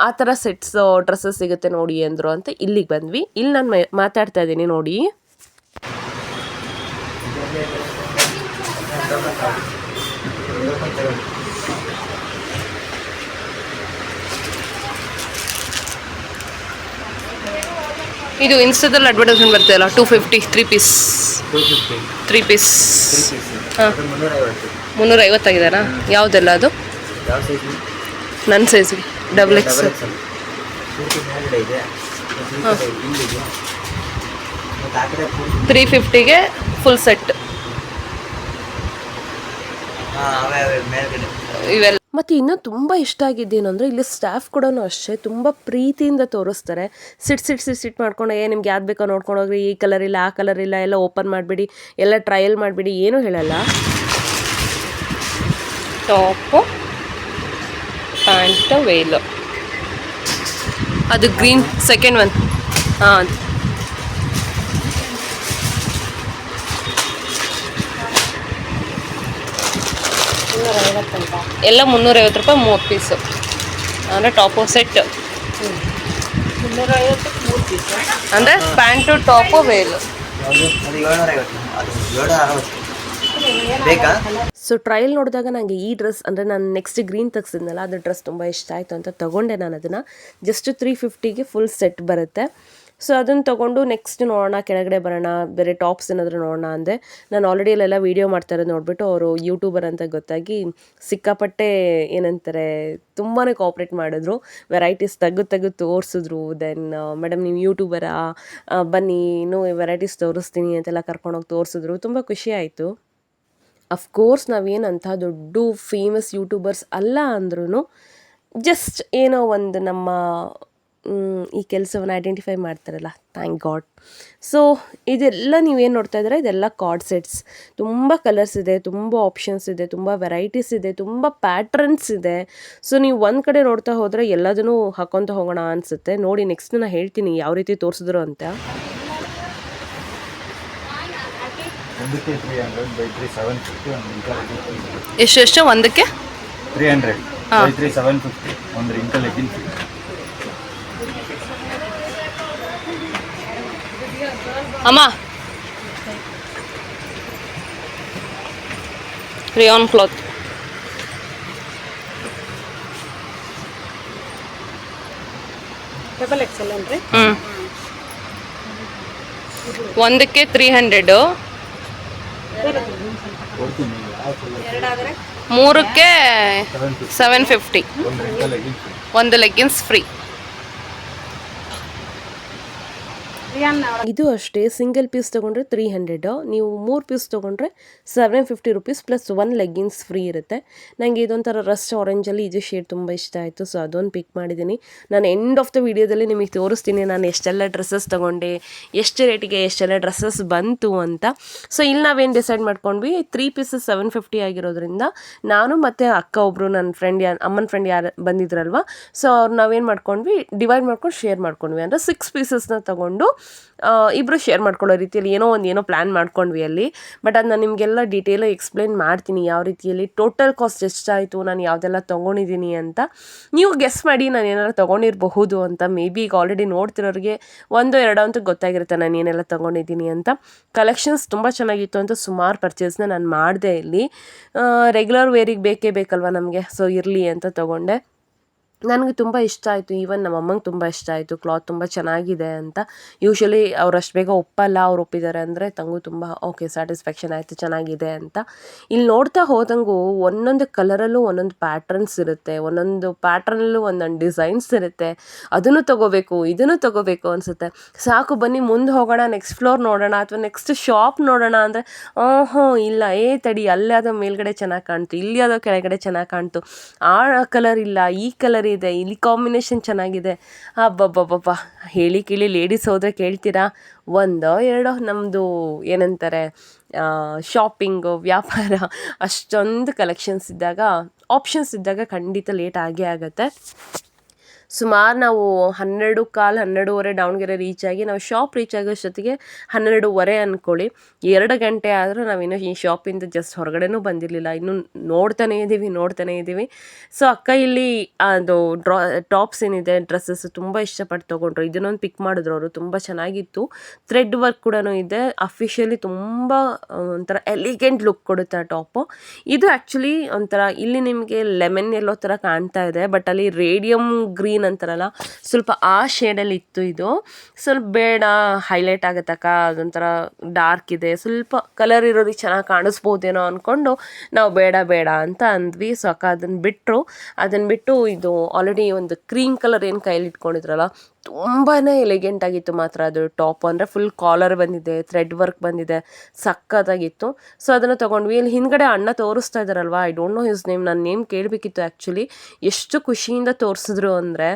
ಆ ಥರ ಸೆಟ್ಸ್ ಡ್ರೆಸ್ಸಸ್ ಸಿಗುತ್ತೆ ನೋಡಿ ಅಂದರು ಅಂತ ಇಲ್ಲಿಗೆ ಬಂದ್ವಿ. ಇಲ್ಲಿ ನಾನು ಮಾತಾಡ್ತಾ ಇದ್ದೀನಿ ನೋಡಿ. ಇದು ಇನ್ಸ್ಟಾದಲ್ಲಿ ಅಡ್ವರ್ಟೈಸ್ಮೆಂಟ್ ಬರ್ತಾಯಿಲ್ಲ, 250 3 ಪೀಸ್ 3 ಪೀಸ್ ಹಾಂ 350 ಆಗಿದಾರಾ? ಯಾವುದೆಲ್ಲ ಅದು? ನನ್ನ ಸೈಜ್ಗೆ XXL 350ಗೆ ಫುಲ್ ಸೆಟ್ ಇವೆಲ್ಲ. ಮತ್ತು ಇನ್ನೂ ತುಂಬ ಇಷ್ಟ ಆಗಿದ್ದೇನು ಅಂದರೆ, ಇಲ್ಲಿ ಸ್ಟಾಫ್ ಕೂಡ ಅಷ್ಟೇ ತುಂಬ ಪ್ರೀತಿಯಿಂದ ತೋರಿಸ್ತಾರೆ. ಸಿಟ್ ಮಾಡ್ಕೊಂಡು ನಿಮ್ಗೆ ಯಾವ್ದು ಬೇಕೋ ನೋಡ್ಕೊಂಡು ಹೋಗ್ರಿ, ಈ ಕಲರ್ ಇಲ್ಲ ಆ ಕಲರ್ ಇಲ್ಲ, ಎಲ್ಲ ಓಪನ್ ಮಾಡಿಬಿಡಿ, ಎಲ್ಲ ಟ್ರಯಲ್ ಮಾಡಿಬಿಡಿ, ಏನೂ ಹೇಳಲ್ಲ. ಟಾಪು ಪ್ಯಾಂಟು ವೇಲು, ಅದು ಗ್ರೀನ್ ಸೆಕೆಂಡ್ ಒನ್. ಹಾಂ, ಎಲ್ಲ 350 ರೂಪಾಯಿ 3 ಪೀಸು, ಅಂದರೆ ಟಾಪು ಸೆಟ್. 350 3 ಪೀಸ್. ಅಂದರೆ pant top Velu. So trial ನೋಡಿದಾಗ ನನಗೆ ಈ ಡ್ರೆಸ್ ಅಂದರೆ ನಾನು ನೆಕ್ಸ್ಟ್ ಗ್ರೀನ್ ತೆಗ್ಸಿದ್ನಲ್ಲ ಅದು ಡ್ರೆಸ್ ತುಂಬ ಇಷ್ಟ ಆಯಿತು ಅಂತ ತೊಗೊಂಡೆ ನಾನು ಅದನ್ನು. ಜಸ್ಟ್ 350ಗೆ ಫುಲ್ ಸೆಟ್ ಬರುತ್ತೆ. ಸೊ ಅದನ್ನು ತೊಗೊಂಡು ನೆಕ್ಸ್ಟ್ ನೋಡೋಣ, ಕೆಳಗಡೆ ಬರೋಣ, ಬೇರೆ ಟಾಪ್ಸ್ ಏನಾದರೂ ನೋಡೋಣ ಅಂದೆ. ನಾನು ಆಲ್ರೆಡಿ ಅಲ್ಲೆಲ್ಲ ವೀಡಿಯೋ ಮಾಡ್ತಾ ಇರೋದು ನೋಡಿಬಿಟ್ಟು ಅವರು ಯೂಟ್ಯೂಬರ್ ಅಂತ ಗೊತ್ತಾಗಿ ಸಿಕ್ಕಾಪಟ್ಟೆ ಏನಂತಾರೆ ತುಂಬಾ ಕೋಆಪ್ರೇಟ್ ಮಾಡಿದ್ರು. ವೆರೈಟೀಸ್ ತೆಗೆದು ತೋರಿಸಿದ್ರು. ದೆನ್ ಮೇಡಮ್ ನೀವು ಯೂಟ್ಯೂಬರಾ, ಬನ್ನಿ ಇನ್ನೂ ವೆರೈಟೀಸ್ ತೋರಿಸ್ತೀನಿ ಅಂತೆಲ್ಲ ಕರ್ಕೊಂಡೋಗಿ ತೋರಿಸಿದ್ರು. ತುಂಬ ಖುಷಿ ಆಯಿತು. ಅಫ್ಕೋರ್ಸ್ ನಾವೇನಂಥ ದೊಡ್ಡ ಫೇಮಸ್ ಯೂಟ್ಯೂಬರ್ಸ್ ಅಲ್ಲ ಅಂದ್ರೂ ಜಸ್ಟ್ ಏನೋ ಒಂದು ನಮ್ಮ ಈ ಕೆಲಸವನ್ನು ಐಡೆಂಟಿಫೈ ಮಾಡ್ತಾರಲ್ಲ, ಥ್ಯಾಂಕ್ ಗಾಡ್. ಸೊ ಇದೆಲ್ಲ ನೀವೇನು ನೋಡ್ತಾ ಇದ್ದೀರಾ, ಇದೆಲ್ಲ ಕಾರ್ಡ್ ಸೆಟ್ಸ್. ತುಂಬ ಕಲರ್ಸ್ ಇದೆ, ತುಂಬ ಆಪ್ಷನ್ಸ್ ಇದೆ, ತುಂಬ ವೆರೈಟೀಸ್ ಇದೆ, ತುಂಬ ಪ್ಯಾಟ್ರನ್ಸ್ ಇದೆ. ಸೊ ನೀವು ಒಂದು ಕಡೆ ನೋಡ್ತಾ ಹೋದರೆ ಎಲ್ಲದನ್ನೂ ಹಾಕ್ಕೊತ ಹೋಗೋಣ ಅನಿಸುತ್ತೆ. ನೋಡಿ ನೆಕ್ಸ್ಟ್ ನಾನು ಹೇಳ್ತೀನಿ ಯಾವ ರೀತಿ ತೋರಿಸಿದ್ರು ಅಂತ. ಎಷ್ಟು ಒಂದಕ್ಕೆ 300 750 ಒಂದು ರಿಂಕಲ್ ಲೆಗ್ಗಿನ್ ಫ್ರೀ. ಅಮ್ಮ ರಿಯಾನ್ ಕ್ಲಾತ್ ಡಬಲ್ ಎಕ್ಸೆಲ್ ಅಂದ್ರೆ ಒಂದಕ್ಕೆ 300, ಮೂರಕ್ಕೆ 750, ಒಂದು ಲೆಗ್ಗಿನ್ಸ್ ಫ್ರೀ. ಇದು ಅಷ್ಟೇ, ಸಿಂಗಲ್ ಪೀಸ್ ತೊಗೊಂಡ್ರೆ 300, ನೀವು 3 ಪೀಸ್ ತೊಗೊಂಡ್ರೆ 750 ರುಪೀಸ್ ಪ್ಲಸ್ 1 ಲೆಗ್ಗಿನ್ಸ್ ಫ್ರೀ ಇರುತ್ತೆ. ನನಗೆ ಇದೊಂಥರ ರಸ್ಟ್ ಆರೆಂಜಲ್ಲಿ ಇದು ಶೇಡ್ ತುಂಬ ಇಷ್ಟ ಆಯಿತು. ಸೊ ಅದೊಂದು ಪಿಕ್ ಮಾಡಿದ್ದೀನಿ. ನಾನು ಎಂಡ್ ಆಫ್ ದ ವಿಡಿಯೋದಲ್ಲಿ ನಿಮಗೆ ತೋರಿಸ್ತೀನಿ ನಾನು ಎಷ್ಟೆಲ್ಲ ಡ್ರೆಸ್ಸಸ್ ತೊಗೊಂಡೆ, ಎಷ್ಟು ರೇಟಿಗೆ ಎಷ್ಟೆಲ್ಲ ಡ್ರೆಸ್ಸಸ್ ಬಂತು ಅಂತ. ಸೊ ಇಲ್ಲಿ ನಾವೇನು ಡಿಸೈಡ್ ಮಾಡ್ಕೊಂಡ್ವಿ, 3 ಪೀಸಸ್ 750 ಆಗಿರೋದ್ರಿಂದ ನಾನು ಮತ್ತು ಅಕ್ಕ ಒಬ್ಬರು ನನ್ನ ಫ್ರೆಂಡ್ ಅಮ್ಮನ ಫ್ರೆಂಡ್ ಯಾರು ಬಂದಿದ್ರಲ್ವ, ಸೊ ಅವ್ರು ನಾವೇನು ಮಾಡ್ಕೊಂಡ್ವಿ, ಡಿವೈಡ್ ಮಾಡ್ಕೊಂಡು ಶೇರ್ ಮಾಡ್ಕೊಂಡ್ವಿ. ಅಂದರೆ 6 ಪೀಸಸ್ನ ತೊಗೊಂಡು ಇಬ್ಬರು ಶೇರ್ ಮಾಡ್ಕೊಳ್ಳೋ ರೀತಿಯಲ್ಲಿ ಏನೋ ಪ್ಲ್ಯಾನ್ ಮಾಡ್ಕೊಂಡ್ವಿ ಅಲ್ಲಿ. ಬಟ್ ಅದು ನಾನು ನಿಮಗೆಲ್ಲ ಡೀಟೇಲಾಗಿ ಎಕ್ಸ್ಪ್ಲೈನ್ ಮಾಡ್ತೀನಿ ಯಾವ ರೀತಿಯಲ್ಲಿ ಟೋಟಲ್ ಕಾಸ್ಟ್ ಎಷ್ಟಾಯಿತು, ನಾನು ಯಾವುದೆಲ್ಲ ತೊಗೊಂಡಿದ್ದೀನಿ ಅಂತ. ನೀವು ಗೆಸ್ ಮಾಡಿ ನಾನು ಏನಾರು ತೊಗೊಂಡಿರಬಹುದು ಅಂತ. ಮೇ ಬಿ ಈಗ ಆಲ್ರೆಡಿ ನೋಡ್ತಿರೋರಿಗೆ 1-2 ಅಂತೂ ಗೊತ್ತಾಗಿರುತ್ತೆ ನಾನು ಏನೆಲ್ಲ ತೊಗೊಂಡಿದ್ದೀನಿ ಅಂತ. ಕಲೆಕ್ಷನ್ಸ್ ತುಂಬ ಚೆನ್ನಾಗಿತ್ತು ಅಂತ ಸುಮಾರು ಪರ್ಚೇಸ್ನ ನಾನು ಮಾಡಿದೆ ಇಲ್ಲಿ. ರೆಗ್ಯುಲರ್ ವೇರಿಗೆ ಬೇಕೇ ಬೇಕಲ್ವ ನಮಗೆ, ಸೊ ಇರಲಿ ಅಂತ ತೊಗೊಂಡೆ. ನನಗೆ ತುಂಬ ಇಷ್ಟ ಆಯಿತು. ಈವನ್ ನಮ್ಮ ಅಮ್ಮಂಗೆ ತುಂಬ ಇಷ್ಟ ಆಯಿತು, ಕ್ಲಾತ್ ತುಂಬ ಚೆನ್ನಾಗಿದೆ ಅಂತ. ಯೂಶ್ವಲಿ ಅವ್ರು ಅಷ್ಟು ಬೇಗ ಒಪ್ಪಲ್ಲ, ಅವ್ರು ಒಪ್ಪಿದ್ದಾರೆ ಅಂದರೆ ತಂಗೂ ತುಂಬ ಓಕೆ ಸ್ಯಾಟಿಸ್ಫ್ಯಾಕ್ಷನ್ ಆಯಿತು, ಚೆನ್ನಾಗಿದೆ ಅಂತ. ಇಲ್ಲಿ ನೋಡ್ತಾ ಹೋದಂಗೂ ಒಂದೊಂದು ಕಲರಲ್ಲೂ ಒಂದೊಂದು ಪ್ಯಾಟ್ರನ್ಸ್ ಇರುತ್ತೆ, ಒಂದೊಂದು ಪ್ಯಾಟ್ರನಲ್ಲೂ ಒಂದೊಂದು ಡಿಸೈನ್ಸ್ ಇರುತ್ತೆ. ಅದನ್ನು ತೊಗೋಬೇಕು, ಇದನ್ನು ತೊಗೋಬೇಕು ಅನಿಸುತ್ತೆ. ಸಾಕು ಬನ್ನಿ ಮುಂದೆ ಹೋಗೋಣ, ನೆಕ್ಸ್ಟ್ ಫ್ಲೋರ್ ನೋಡೋಣ ಅಥವಾ ನೆಕ್ಸ್ಟ್ ಶಾಪ್ ನೋಡೋಣ ಅಂದರೆ ಇಲ್ಲ, ತಡಿ ಅಲ್ಲಿ ಯಾವುದೋ ಮೇಲ್ಗಡೆ ಚೆನ್ನಾಗಿ ಕಾಣ್ತು, ಇಲ್ಲಿ ಯಾವುದೋ ಕೆಳಗಡೆ ಚೆನ್ನಾಗಿ ಕಾಣ್ತು, ಆ ಕಲರ್ ಇಲ್ಲ, ಈ ಕಲರ್ ಇದೆ, ಇಲ್ಲಿ ಕಾಂಬಿನೇಷನ್ ಚೆನ್ನಾಗಿದೆ. ಅಬ್ಬಬ್ಬಬ್ಬ ಹೇಳಿ ಕೇಳಿ ಲೇಡೀಸ್ ಹೋದರೆ ಕೇಳ್ತೀರಾ, 1-2 ನಮ್ಮದು ಏನಂತಾರೆ ಶಾಪಿಂಗು ವ್ಯಾಪಾರ ಅಷ್ಟೊಂದು ಕಲೆಕ್ಷನ್ಸ್ ಇದ್ದಾಗ, ಆಪ್ಷನ್ಸ್ ಇದ್ದಾಗ ಖಂಡಿತ ಲೇಟ್ ಆಗೇ ಆಗುತ್ತೆ. ಸುಮಾರು ನಾವು 11:15 ದಾವಣಗೆರೆ ರೀಚ್ ಆಗಿ ನಾವು ಶಾಪ್ ರೀಚ್ ಆಗೋಷ್ಟೊತ್ತಿಗೆ 12:15 ಅಂದ್ಕೊಳ್ಳಿ. 2 ಗಂಟೆ ಆದರೂ ನಾವಿನ್ನೂ ಈ ಶಾಪಿಂದ ಜಸ್ಟ್ ಹೊರಗಡೆನೂ ಬಂದಿರಲಿಲ್ಲ. ಇನ್ನೂ ನೋಡ್ತಾನೇ ಇದ್ದೀವಿ. ಸೊ ಅಕ್ಕ ಇಲ್ಲಿ ಅದು ಟಾಪ್ಸ್ ಏನಿದೆ ಡ್ರೆಸ್ಸಸ್ ತುಂಬ ಇಷ್ಟಪಟ್ಟು ತೊಗೊಂಡ್ರು. ಇದನ್ನೊಂದು ಪಿಕ್ ಮಾಡಿದ್ರು ಅವರು, ತುಂಬ ಚೆನ್ನಾಗಿತ್ತು. ಥ್ರೆಡ್ ವರ್ಕ್ ಕೂಡ ಇದೆ. ಅಫಿಷಿಯಲಿ ತುಂಬ ಒಂಥರ ಎಲಿಗೆಂಟ್ ಲುಕ್ ಕೊಡುತ್ತೆ ಆ ಟಾಪು. ಇದು ಆ್ಯಕ್ಚುಲಿ ಒಂಥರ ಇಲ್ಲಿ ನಿಮಗೆ ಲೆಮನ್ ಎಲ್ಲೋ ಥರ ಕಾಣ್ತಾ ಇದೆ, ಬಟ್ ಅಲ್ಲಿ ರೇಡಿಯಮ್ ಗ್ರೀನ್ ಅಂತಾರಲ್ಲ, ಸ್ವಲ್ಪ ಆ ಶೇಡಲ್ಲಿ ಇತ್ತು. ಇದು ಸ್ವಲ್ಪ ಬೇಡ, ಹೈಲೈಟ್ ಆಗುತ್ತಕ್ಕ, ಅದೊಂಥರ ಡಾರ್ಕ್ ಇದೆ, ಸ್ವಲ್ಪ ಕಲರ್ ಇರೋದಕ್ಕೆ ಚೆನ್ನಾಗಿ ಕಾಣಿಸ್ಬೋದೇನೋ ಅಂದ್ಕೊಂಡು ನಾವು ಬೇಡ ಅಂತ ಅಂದ್ವಿ. ಸೊ ಅಕ್ಕ ಅದನ್ನು ಬಿಟ್ಟು ಇದು ಆಲ್ರೆಡಿ ಒಂದು ಕ್ರೀಮ್ ಕಲರ್ ಏನು ಕೈಲಿ ಇಟ್ಕೊಂಡಿದ್ರಲ್ಲ, ತುಂಬಾ ಎಲಿಗೆಂಟ್ ಆಗಿತ್ತು ಮಾತ್ರ ಅದು ಟಾಪ್. ಅಂದರೆ ಫುಲ್ ಕಾಲರ್ ಬಂದಿದೆ, ಥ್ರೆಡ್ ವರ್ಕ್ ಬಂದಿದೆ, ಸಕ್ಕತ್ತಾಗಿತ್ತು. ಸೊ ಅದನ್ನು ತೊಗೊಂಡ್ವಿ. ಇಲ್ಲಿ ಹಿಂದ್ಗಡೆ ಅಣ್ಣ ತೋರಿಸ್ತಾ ಇದ್ದಾರಲ್ವ, I don't know his name, ನನ್ನ ನೇಮ್ ಕೇಳಬೇಕಿತ್ತು ಆ್ಯಕ್ಚುಲಿ. ಎಷ್ಟು ಖುಷಿಯಿಂದ ತೋರಿಸಿದ್ರು ಅಂದರೆ,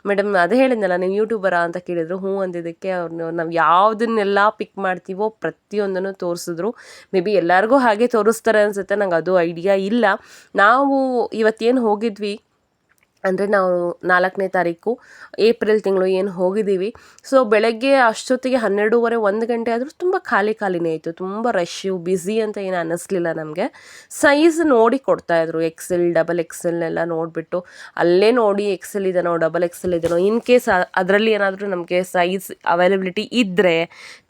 ಮೇಡಮ್ ಅದೇ ಹೇಳಿದ್ನಲ್ಲ ನೀವು ಯೂಟ್ಯೂಬರಾ ಅಂತ ಕೇಳಿದ್ರು, ಹ್ಞೂ ಅಂದಿದ್ದಕ್ಕೆ ಅವ್ರನ್ನ ನಾವು ಯಾವುದನ್ನೆಲ್ಲ ಪಿಕ್ ಮಾಡ್ತೀವೋ ಪ್ರತಿಯೊಂದನ್ನು ತೋರಿಸಿದ್ರು. ಮೇ ಬಿ ಎಲ್ಲರಿಗೂ ಹಾಗೆ ತೋರಿಸ್ತಾರೆ ಅನಿಸುತ್ತೆ, ನಂಗೆ ಅದು ಐಡಿಯಾ ಇಲ್ಲ. ನಾವು ಇವತ್ತೇನು ಹೋಗಿದ್ವಿ ಅಂದರೆ ನಾವು 4ನೇ ತಾರೀಕು ಏಪ್ರಿಲ್ ತಿಂಗಳು ಏನು ಹೋಗಿದ್ದೀವಿ. ಸೊ ಬೆಳಗ್ಗೆ ಅಷ್ಟೊತ್ತಿಗೆ 12:30 1 ಗಂಟೆ ಆದರೂ ತುಂಬ ಖಾಲಿನೇ ಇತ್ತು. ತುಂಬ ರಶ್ಶು ಬ್ಯುಸಿ ಅಂತ ಏನು ಅನ್ನಿಸ್ಲಿಲ್ಲ ನಮಗೆ. ಸೈಜ್ ನೋಡಿ ಕೊಡ್ತಾಯಿದ್ರು, XL XXL ಎಲ್ಲ ನೋಡಿಬಿಟ್ಟು ಅಲ್ಲೇ ನೋಡಿ XL ಇದೆನೋ XXL ಇದೆನೋ ಇನ್ ಕೇಸ್ ಅದರಲ್ಲಿ ಏನಾದರೂ ನಮಗೆ ಸೈಜ್ ಅವೈಲಬಿಲಿಟಿ ಇದ್ದರೆ,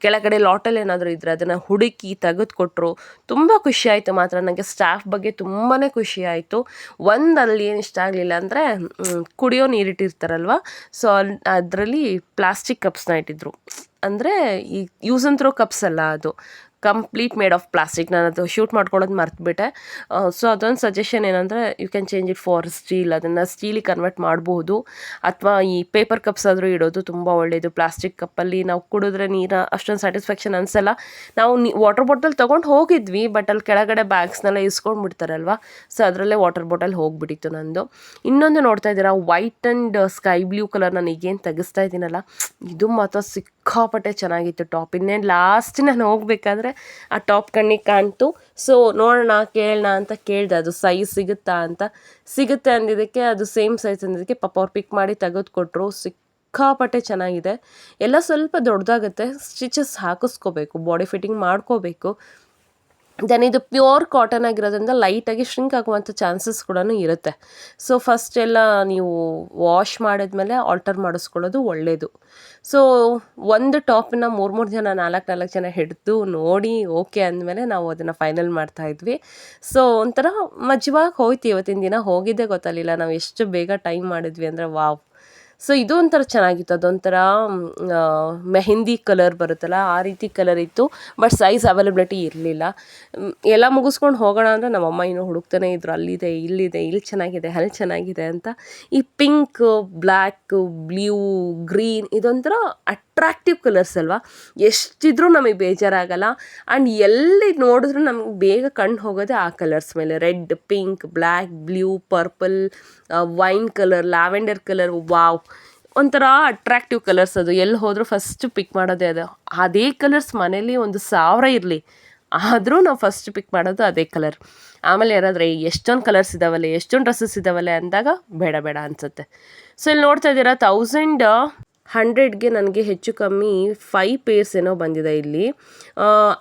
ಕೆಳಗಡೆ ಲಾಟಲ್ಲಿ ಏನಾದರೂ ಇದ್ದರೆ ಅದನ್ನು ಹುಡುಕಿ ತೆಗೆದುಕೊಟ್ರು. ತುಂಬ ಖುಷಿ ಆಯಿತು ಮಾತ್ರ. ನನಗೆ ಸ್ಟಾಫ್ ಬಗ್ಗೆ ತುಂಬಾ ಖುಷಿ ಆಯಿತು. ಅಲ್ಲಿ ಏನು ಇಷ್ಟ ಆಗಲಿಲ್ಲ ಅಂದರೆ ಕುಡಿಯೋ ನೀರಿಟ್ಟಿರ್ತಾರಲ್ವ, ಸೊ ಅದರಲ್ಲಿ ಪ್ಲಾಸ್ಟಿಕ್ ಕಪ್ಸ್ನ ಇಟ್ಟಿದ್ರು. ಅಂದರೆ ಈ ಯೂಸ್ ಆ್ಯಂಡ್ ಥ್ರೋ ಕಪ್ಸ್ ಅಲ್ಲ, ಅದು ಕಂಪ್ಲೀಟ್ ಮೇಡ್ ಆಫ್ ಪ್ಲಾಸ್ಟಿಕ್. ನಾನು ಅದು ಶೂಟ್ ಮಾಡ್ಕೊಳ್ಳೋದು ಮರ್ತುಬಿಟ್ಟೆ. ಸೊ ಅದೊಂದು ಸಜೆಷನ್ ಏನಂದರೆ you can change it for steel. ಅದನ್ನು ಸ್ಟೀಲಿಗೆ ಕನ್ವರ್ಟ್ ಮಾಡ್ಬೋದು, ಅಥವಾ ಈ ಪೇಪರ್ ಕಪ್ಸ್ ಆದರೂ ಇಡೋದು ತುಂಬ ಒಳ್ಳೆಯದು. ಪ್ಲಾಸ್ಟಿಕ್ ಕಪ್ಪಲ್ಲಿ ನಾವು ಕುಡಿದ್ರೆ ನೀರು ಅಷ್ಟೊಂದು ಸ್ಯಾಟಿಸ್ಫ್ಯಾಕ್ಷನ್ ಅನಿಸಲ್ಲ. ನಾವು ವಾಟರ್ ಬಾಟಲ್ ತೊಗೊಂಡು ಹೋಗಿದ್ವಿ, ಬಟ್ ಅಲ್ಲಿ ಕೆಳಗಡೆ ಬ್ಯಾಗ್ಸ್ನೆಲ್ಲ ಇಸ್ಕೊಂಡು ಬಿಡ್ತಾರಲ್ವ, ಸೊ ಅದರಲ್ಲೇ ವಾಟರ್ ಬಾಟಲ್ ಹೋಗಿಬಿಟ್ಟಿತ್ತು ನಂದು. ಇನ್ನೊಂದು ನೋಡ್ತಾ ಇದ್ದೀರಾ, white and sky blue colour ನಾನು ಈಗೇನು ತೆಗಿಸ್ತಾ ಇದ್ದೀನಲ್ಲ, ಇದು ಮಾತ್ರ ಸಿಕ್ಕಾಪಟ್ಟೆ ಚೆನ್ನಾಗಿತ್ತು ಟಾಪ್. ಇನ್ನೇನು ಲಾಸ್ಟ್ ನಾನು ಹೋಗಬೇಕಾದ್ರೆ ಆ ಟಾಪ್ ಕಣ್ಣಿಗೆ ಕಾಣ್ತು. ಸೊ ನೋಡೋಣ ಕೇಳೋಣ ಅಂತ ಕೇಳಿದೆ, ಅದು ಸೈಜ್ ಸಿಗುತ್ತಾ ಅಂತ. ಸಿಗುತ್ತೆ ಅಂದಿದ್ದಕ್ಕೆ, ಅದು ಸೇಮ್ ಸೈಜ್ ಅಂದಿದ್ದಕ್ಕೆ ಪಾಪ ಅವ್ರು ಪಿಕ್ ಮಾಡಿ ತೆಗೆದುಕೊಟ್ರು. ಸಿಕ್ಕಾಪಟ್ಟೆ ಚೆನ್ನಾಗಿದೆ. ಎಲ್ಲ ಸ್ವಲ್ಪ ದೊಡ್ಡದಾಗುತ್ತೆ, ಸ್ಟಿಚಸ್ ಹಾಕಿಸ್ಕೋಬೇಕು, ಬಾಡಿ ಫಿಟ್ಟಿಂಗ್ ಮಾಡ್ಕೋಬೇಕು. ದೆನ್ ಇದು ಪ್ಯೂರ್ ಕಾಟನ್ ಆಗಿರೋದ್ರಿಂದ ಲೈಟಾಗಿ ಶ್ರಿಂಕ್ ಆಗುವಂಥ ಚಾನ್ಸಸ್ ಕೂಡ ಇರುತ್ತೆ. ಸೊ ಫಸ್ಟ್ ಎಲ್ಲ ನೀವು ವಾಶ್ ಮಾಡಿದ್ಮೇಲೆ ಆಲ್ಟರ್ ಮಾಡಿಸ್ಕೊಳ್ಳೋದು ಒಳ್ಳೆಯದು. ಸೊ ಒಂದು ಟಾಪನ್ನ 3 ಜನ 4 ಜನ ಹಿಡಿದು ನೋಡಿ ಓಕೆ ಅಂದಮೇಲೆ ನಾವು ಅದನ್ನು ಫೈನಲ್ ಮಾಡ್ತಾಯಿದ್ವಿ. ಸೊ ಒಂಥರ ಮಜವಾಗಿ ಹೋಯ್ತು. ಇವತ್ತಿನ ದಿನ ಹೋಗಿದ್ದೇ ಗೊತ್ತಾಗಲಿಲ್ಲ ನಾವು ಎಷ್ಟು ಬೇಗ ಟೈಮ್ ಮಾಡಿದ್ವಿ ಅಂದರೆ ವಾವ್. ಸೊ ಇದು ಒಂಥರ ಚೆನ್ನಾಗಿತ್ತು. ಅದೊಂಥರ ಮೆಹಂದಿ ಕಲರ್ ಬರುತ್ತಲ್ಲ, ಆ ರೀತಿ ಕಲರ್ ಇತ್ತು. ಬಟ್ ಸೈಜ್ ಅವೈಲಬಿಲಿಟಿ ಇರಲಿಲ್ಲ. ಎಲ್ಲ ಮುಗಿಸ್ಕೊಂಡು ಹೋಗೋಣ ಅಂದರೆ ನಮ್ಮಮ್ಮ ಇನ್ನೂ ಹುಡುಕ್ತಾನೆ ಇದ್ರು, ಅಲ್ಲಿದೆ ಇಲ್ಲಿದೆ, ಇಲ್ಲಿ ಚೆನ್ನಾಗಿದೆ ಅಲ್ಲಿ ಚೆನ್ನಾಗಿದೆ ಅಂತ. ಈ ಪಿಂಕ್, ಬ್ಲ್ಯಾಕ್, ಬ್ಲೂ, ಗ್ರೀನ್ ಇದೊಂಥರ ಅಟ್ರಾಕ್ಟಿವ್ ಕಲರ್ಸ್ ಅಲ್ವಾ, ಎಷ್ಟಿದ್ರೂ ನಮಗೆ ಬೇಜಾರಾಗಲ್ಲ. ಆ್ಯಂಡ್ ಎಲ್ಲಿ ನೋಡಿದ್ರೂ ನಮ್ಗೆ ಬೇಗ ಕಣ್ಣು ಹೋಗೋದೇ ಆ ಕಲರ್ಸ್ ಮೇಲೆ. Red, pink, black, blue, purple, wine colour, lavender colour, wow, ಒಂಥರ ಅಟ್ರಾಕ್ಟಿವ್ ಕಲರ್ಸ್. ಅದು ಎಲ್ಲಿ ಹೋದರೂ ಫಸ್ಟ್ ಪಿಕ್ ಮಾಡೋದೇ ಅದು. ಅದೇ ಕಲರ್ಸ್ ಮನೇಲಿ 1,000 ಇರಲಿ, ಆದರೂ ನಾವು ಫಸ್ಟ್ ಪಿಕ್ ಮಾಡೋದು ಅದೇ ಕಲರ್. ಆಮೇಲೆ ಯಾರಾದರೆ ಎಷ್ಟೊಂದು ಕಲರ್ಸ್ ಇದ್ದಾವಲ್ಲ, ಎಷ್ಟೊಂದು ಡ್ರೆಸ್ಸಸ್ ಇದ್ದಾವಲ್ಲ ಅಂದಾಗ ಬೇಡ ಅನಿಸುತ್ತೆ. ಸೊ ಇಲ್ಲಿ ನೋಡ್ತಾ ಇದ್ದೀರಾ, 1100ಗೆ ನನಗೆ ಹೆಚ್ಚು ಕಮ್ಮಿ 5 ಪೇರ್ಸ್ ಏನೋ ಬಂದಿದೆ ಇಲ್ಲಿ.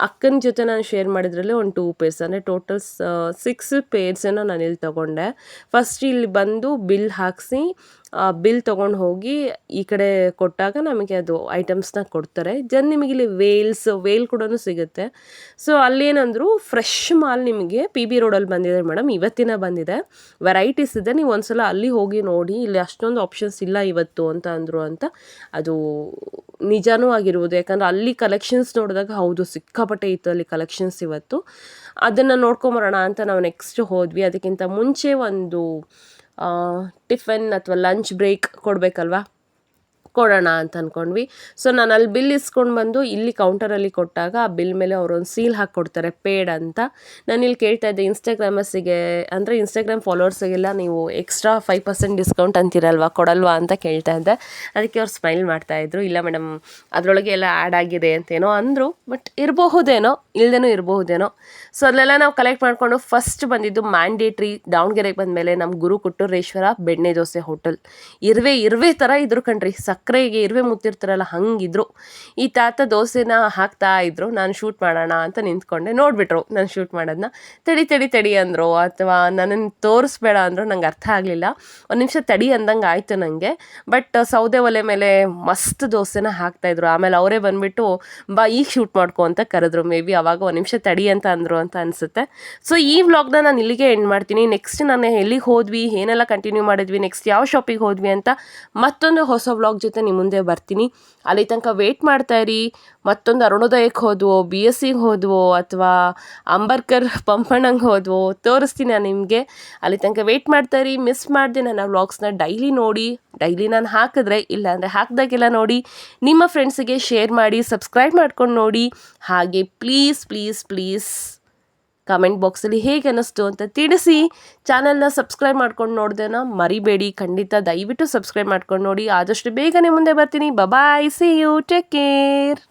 ಅಕ್ಕನ ಜೊತೆ ನಾನು ಶೇರ್ ಮಾಡಿದ್ರಲ್ಲಿ ಒಂದು 2 ಪೇರ್ಸ್, ಅಂದರೆ ಟೋಟಲ್ 6 ಪೇರ್ಸ್ ಏನೋ ನಾನು ಇಲ್ಲಿ ತೊಗೊಂಡೆ. ಫಸ್ಟ್ ಇಲ್ಲಿ ಬಂದು ಬಿಲ್ ಹಾಕಿಸಿ ಬಿಲ್ ತೊಗೊಂಡು ಹೋಗಿ ಈ ಕಡೆ ಕೊಟ್ಟಾಗ ನಮಗೆ ಅದು ಐಟಮ್ಸ್ನ ಕೊಡ್ತಾರೆ. ನಿಮಗೆ ಇಲ್ಲಿ ವೇಲ್ ಕೂಡ ಸಿಗುತ್ತೆ. ಸೊ ಅಲ್ಲೇನಂದ್ರು ಫ್ರೆಶ್ ಮಾಲ್ ನಿಮಗೆ PB ರೋಡಲ್ಲಿ ಬಂದಿದೆ ಮೇಡಮ್, ಇವತ್ತಿನ ಬಂದಿದೆ, ವೆರೈಟೀಸ್ ಇದೆ, ನೀವು ಒಂದ್ಸಲ ಅಲ್ಲಿ ಹೋಗಿ ನೋಡಿ, ಇಲ್ಲಿ ಅಷ್ಟೊಂದು ಆಪ್ಷನ್ಸ್ ಇಲ್ಲ ಇವತ್ತು ಅಂತ ಅಂದರು ಅಂತ. ಅದು ನಿಜಾನೂ ಆಗಿರ್ಬೋದು, ಯಾಕಂದರೆ ಅಲ್ಲಿ ಕಲೆಕ್ಷನ್ಸ್ ನೋಡಿದಾಗ ಹೌದು ಸಿಕ್ಕಾಪಟ್ಟೆ ಇತ್ತು ಅಲ್ಲಿ ಕಲೆಕ್ಷನ್ಸ್ ಇವತ್ತು. ಅದನ್ನು ನೋಡ್ಕೊಂಬರೋಣ ಅಂತ ನಾವು ನೆಕ್ಸ್ಟ್ ಹೋದ್ವಿ. ಅದಕ್ಕಿಂತ ಮುಂಚೆ ಒಂದು ಟಿಫನ್ ಅಥವಾ ಲಂಚ್ ಬ್ರೇಕ್ ಕೊಡೋಣ ಅಂತ ಅಂದ್ಕೊಂಡ್ವಿ. ಸೊ ನಾನು ಅಲ್ಲಿ ಬಿಲ್ ಇಸ್ಕೊಂಡು ಬಂದು ಇಲ್ಲಿ ಕೌಂಟರಲ್ಲಿ ಕೊಟ್ಟಾಗ ಆ ಬಿಲ್ ಮೇಲೆ ಅವರೊಂದು ಸೀಲ್ ಹಾಕ್ಕೊಡ್ತಾರೆ, ಪೇಡ್ ಅಂತ. ನಾನು ಇಲ್ಲಿ ಕೇಳ್ತಾ ಇದ್ದೆ ಇನ್ಸ್ಟಾಗ್ರಾಮರ್ಸಿಗೆ, ಅಂದರೆ ಇನ್ಸ್ಟಾಗ್ರಾಮ್ ಫಾಲೋವರ್ಸಿಗೆಲ್ಲ ನೀವು ಎಕ್ಸ್ಟ್ರಾ 5% ಡಿಸ್ಕೌಂಟ್ ಅಂತೀರಲ್ವಾ, ಕೊಡಲ್ವಾ ಅಂತ ಕೇಳ್ತಾ ಇದ್ದೆ. ಅದಕ್ಕೆ ಅವ್ರು ಸ್ಮೈಲ್ ಮಾಡ್ತಾಯಿದ್ರು, ಇಲ್ಲ ಮೇಡಮ್ ಅದರೊಳಗೆ ಎಲ್ಲ ಆ್ಯಡ್ ಆಗಿದೆ ಅಂತೇನೋ ಅಂದರು, ಬಟ್ ಇರಬಹುದೇನೋ, ಇಲ್ಲದೇನೋ ಇರಬಹುದೇನೋ. ಸೊ ಅದನ್ನೆಲ್ಲ ನಾವು ಕಲೆಕ್ಟ್ ಮಾಡಿಕೊಂಡು ಫಸ್ಟ್ ಬಂದಿದ್ದು ಮ್ಯಾಂಡೇಟ್ರಿ ದಾವಣಗೆರೆಗೆ ಬಂದಮೇಲೆ ನಮ್ಮ ಗುರು ಕೊಟ್ಟೂರೇಶ್ವರ ಬೆಣ್ಣೆ ದೋಸೆ ಹೋಟೆಲ್. ಇರುವೆ ಥರ ಇದ್ರು ಕಣ್ರಿ, ಸಕ್ಕರೆಗೆ ಇರುವೆ ಮುತ್ತಿರ್ತಾರಲ್ಲ ಹಂಗಿದ್ರು. ಈ ತಾತ ದೋಸೆನ ಹಾಕ್ತಾ ಇದ್ರು, ನಾನು ಶೂಟ್ ಮಾಡೋಣ ಅಂತ ನಿಂತ್ಕೊಂಡೆ. ನೋಡಿಬಿಟ್ರು ನಾನು ಶೂಟ್ ಮಾಡೋದನ್ನ. ತಡಿ ಅಂದರು, ಅಥವಾ ನನ್ನನ್ನು ತೋರಿಸ್ಬೇಡ ಅಂದರು. ನಂಗೆ ಅರ್ಥ ಆಗಲಿಲ್ಲ. ಒಂದು ನಿಮಿಷ ತಡಿ ಅಂದಂಗೆ ಆಯಿತು ನನಗೆ. ಬಟ್ ಸೌದೆ ಒಲೆ ಮೇಲೆ ಮಸ್ತ್ ದೋಸೆನ ಹಾಕ್ತಾಯಿದ್ರು. ಆಮೇಲೆ ಅವರೇ ಬಂದುಬಿಟ್ಟು ಬಾ ಈಗ ಶೂಟ್ ಮಾಡ್ಕೊ ಅಂತ ಕರೆದ್ರು. ಮೇ ಬಿ ಅವಾಗ ಒಂದು ನಿಮಿಷ ತಡಿ ಅಂತ ಅಂದರು ಅಂತ ಅನಿಸುತ್ತೆ. ಸೊ ಈ ವ್ಲಾಗ್ನ ನಾನು ಇಲ್ಲಿಗೆ ಎಂಡ್ ಮಾಡ್ತೀನಿ. ನೆಕ್ಸ್ಟ್ ನಾನು ಎಲ್ಲಿಗೆ ಹೋದ್ವಿ, ಏನೆಲ್ಲ ಕಂಟಿನ್ಯೂ ಮಾಡಿದ್ವಿ, ನೆಕ್ಸ್ಟ್ ಯಾವ ಶಾಪಿಗೆ ಹೋದ್ವಿ ಅಂತ ಮತ್ತೊಂದು ಹೊಸ ವ್ಲಾಗ್ ಜೊತೆ ನಿಮ್ಮ ಮುಂದೆ ಬರ್ತೀನಿ. ಅಲ್ಲಿ ತನಕ ವೇಟ್ ಮಾಡ್ತಾಯಿರಿ. ಮತ್ತೊಂದು ಅರುಣೋದಯಕ್ಕೆ ಹೋದ್ವೋ, BScಗೆ ಹೋದ್ವೋ, ಅಥವಾ ಅಂಬರ್ಕರ್ ಪಂಪಣ್ಣಂಗೆ ಹೋದ್ವೋ ತೋರಿಸ್ತೀನಿ ನಾನು ನಿಮಗೆ. ಅಲ್ಲಿ ತನಕ ವೇಟ್ ಮಾಡ್ತಾಯಿರಿ. ಮಿಸ್ ಮಾಡಿದೆ ನನ್ನ ವ್ಲಾಗ್ಸ್ನ ಡೈಲಿ ನೋಡಿ. ಡೈಲಿ ನಾನು ಹಾಕಿದ್ರೆ, ಇಲ್ಲ ಅಂದರೆ ಹಾಕಿದಾಗೆಲ್ಲ ನೋಡಿ. ನಿಮ್ಮ ಫ್ರೆಂಡ್ಸಿಗೆ ಶೇರ್ ಮಾಡಿ, ಸಬ್ಸ್ಕ್ರೈಬ್ ಮಾಡ್ಕೊಂಡು ನೋಡಿ. ಹಾಗೆ ಪ್ಲೀಸ್ ಕಮೆಂಟ್ ಬಾಕ್ಸಲ್ಲಿ ಹೇಗೆ ಅನ್ನಿಸ್ತು ಅಂತ ತಿಳಿಸಿ. ಚಾನಲ್ನ ಸಬ್ಸ್ಕ್ರೈಬ್ ಮಾಡ್ಕೊಂಡು ನೋಡ್ದೇನ ಮರಿಬೇಡಿ, ಖಂಡಿತ ದಯವಿಟ್ಟು ಸಬ್ಸ್ಕ್ರೈಬ್ ಮಾಡ್ಕೊಂಡು ನೋಡಿ. ಆದಷ್ಟು ಬೇಗನೆ ಮುಂದೆ ಬರ್ತೀನಿ. ಬಾಯ್, ಸಿ ಯು, ಟೇಕ್ ಕೇರ್.